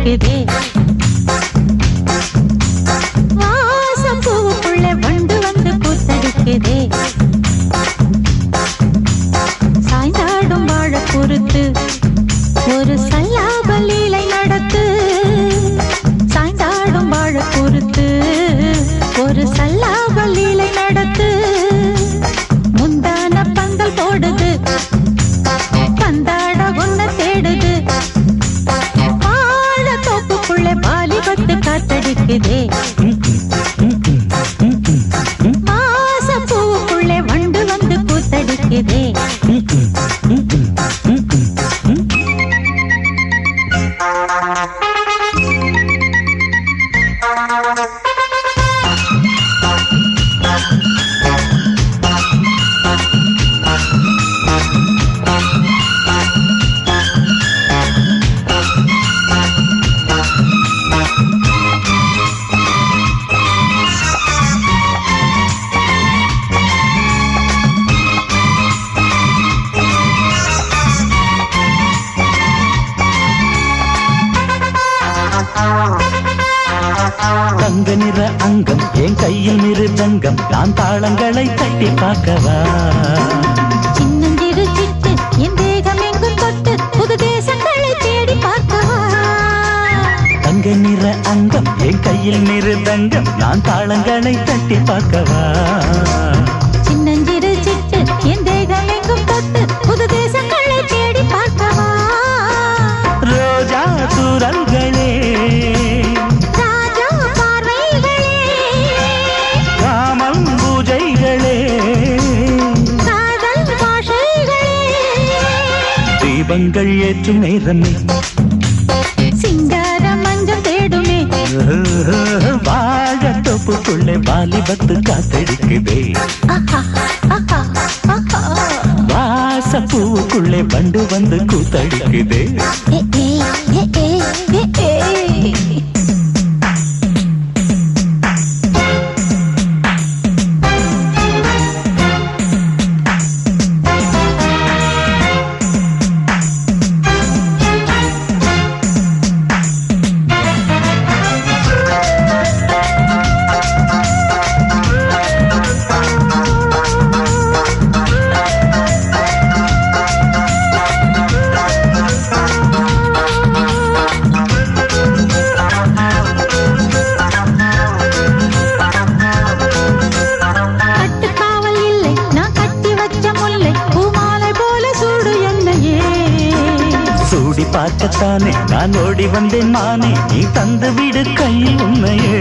கூத்தடிக்குதே. வாசம் பூவுக்குள்ளே வண்டு வந்து கூத்தடிக்குதே. சாய்ந்தாடும் வாழ பொறுத்து ஒரு சல்லாப லீலை நடத்து. சாய்ந்தாடும் வாழ பொறுத்து ஒரு சல்லாப லீலை நடத்து. முந்தான பந்தல் போடுது, பந்தாட ஒன்ன தேடுது. வாழ தோப்புக்குள்ளே வாலிபத்து காத்தடிக்குதே. வாசம் பூவுக்குள்ளே வண்டு வந்து கூத்தடிக்குதே. தங்க நிற அங்கம் என் கையில் மிருதங்கம், நான் தாளங்களை தட்டி பார்க்கவா. சின்னஞ்சிறு சிட்டு என் தேகம் எங்கும் தொட்டு புது தேசங்களை தேடி பார்க்கவா. தங்க நிற அங்கம் என் கையில் மிருதங்கம், நான் தாளங்களை தட்டி பார்க்கவா. சின்னஞ்சிறு சிட்டு என் தேகம் எங்கும் தொட்டு புது தேசங்களை தேடி பார்க்கவா. ரோஜா தூரல்களே, ராஜா பார்வைகளே, காமம் பூஜைகளே, காதல் பாஷைகளே, தீபங்கள் ஏற்றும் நேரமே, சிங்கார மஞ்சள் தேடுமே. வாழ தோப்புக்குள்ளே வாலிபத்து காத்தடிக்குதே. வாச பூவுக்குள்ளே வண்டு வந்து கூத்தடிக்குதே. பார்க்கத்தானே நான் ஓடி வந்தேன் மானே, நீ தந்து விடு கையில் உண்மையே.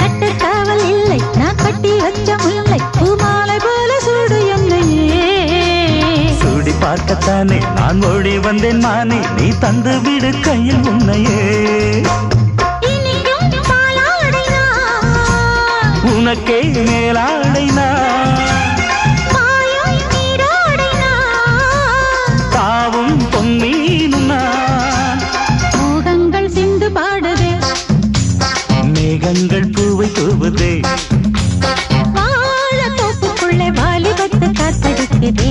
கட்டு காவல் இல்லை நான் கட்டி வச்ச முல்லை, பூமாலை போல சூடு என்னையே. சூடி பார்க்கத்தானே நான் ஓடி வந்தேன் மானே, நீ தந்து விடு கையில் உண்மையே. உனக்கே மேலாடைனா தாவும் பொன்னீனுனா, மோகங்கள் சிந்து பாடுதே, மேகங்கள் பூவை தூவுதே. வாழ தோப்புக்குள்ளே வாலிபத்து காத்தடிக்குதே.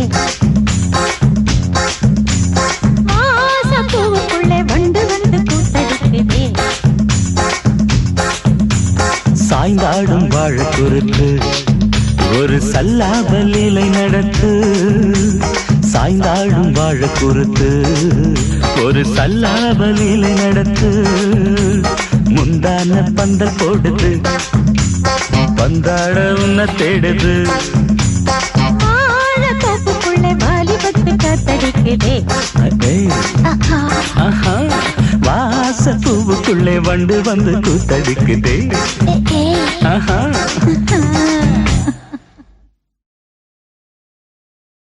வாச பூவுக்குள்ளே வண்டு வந்து கூத்தடிக்குதே. சாய்ந்தாடும் வாழ குறுத்து ஒரு சல்லாப லீலை நடத்து. சாய்ந்தாடும் வாழ குறுத்து ஒரு சல்லாப லீலை நடத்து. முந்தான பந்தல் போடுது, பந்தாட உன்ன தேடுது. வாழ தோப்புக்குள்ளே வாலிபத்து காத்தடிக்குதே. வாச பூவுக்குள்ளே வண்டு வந்து கூத்தடிக்குதே.